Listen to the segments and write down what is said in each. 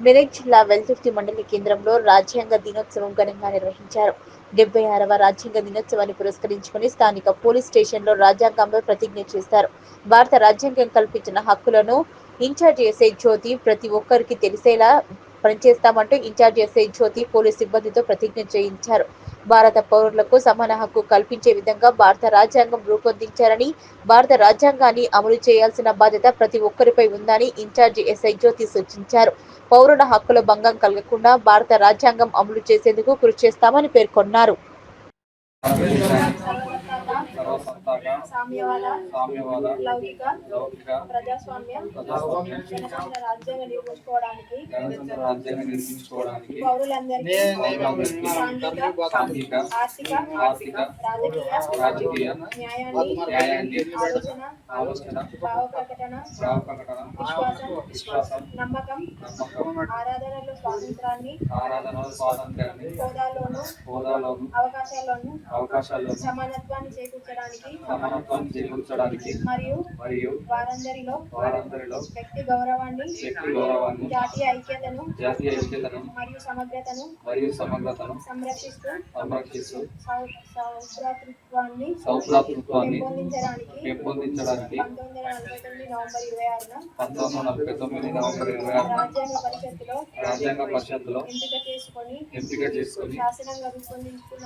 మెదక్ జిల్లా వెల్దుర్తి మండలి కేంద్రంలో రాజ్యాంగ దినోత్సవం ఘనంగా నిర్వహించారు. 76వ రాజ్యాంగ దినోత్సవాన్ని పురస్కరించుకుని స్థానిక పోలీస్ స్టేషన్లో రాజ్యాంగంపై ప్రతిజ్ఞ చేశారు. భారత రాజ్యాంగం కల్పించిన హక్కులను ఇన్ఛార్జ్ ఎస్ఐ జ్యోతి ప్రతి ఒక్కరికి తెలిసేలా పనిచేస్తామంటూ ఇన్ఛార్జ్ ఎస్ఐ జ్యోతి పోలీస్ సిబ్బందితో ప్రతిజ్ఞ చేయించారు. భారత పౌరులకు సమాన హక్కు కల్పించే విధంగా భారత రాజ్యాంగం రూపొందించారని, భారత రాజ్యాంగాన్ని అమలు చేయాల్సిన బాధ్యత ప్రతి ఒక్కరిపై ఉందని ఇన్ఛార్జి ఎస్ఐ జ్యోతి సూచించారు. పౌరుల హక్కుల భంగం కలగకుండా భారత రాజ్యాంగం అమలు చేసేందుకు కృషి చేస్తామని పేర్కొన్నారు. సామ్యవాద లౌకిక ప్రజాస్వామ్య రాజ్యాంగ నిర్మించుకోవడానికి పౌరులందరికీ సాంఘిక ఆర్థిక రాజకీయ న్యాయాన్ని ఆలోచన భావ ప్రకటన విశ్వాసం నమ్మకం ఆరాధనలో స్వాతంత్రాన్ని హోదాలోను అవకాశాలను సమానత్వాన్ని చేకూర్చడానికి మరియు వారందరిలో వ్యక్తి గౌరవాన్ని జాతీయ ఐక్యతను మరియు సమగ్రతను సంరక్షిస్తూ సౌభ్రాతృత్వాన్ని పెంపొందించడానికి 1949 నవంబర్ 26 రాజ్యాంగ పరిషత్తులో ఎంపిక చేసుకొని శాసనంగా రూపొందించుకున్న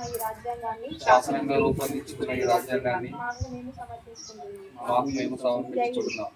ఈ రాజ్యాంగాన్ని మాకు మేము సమర్పించుకుంటున్నాం.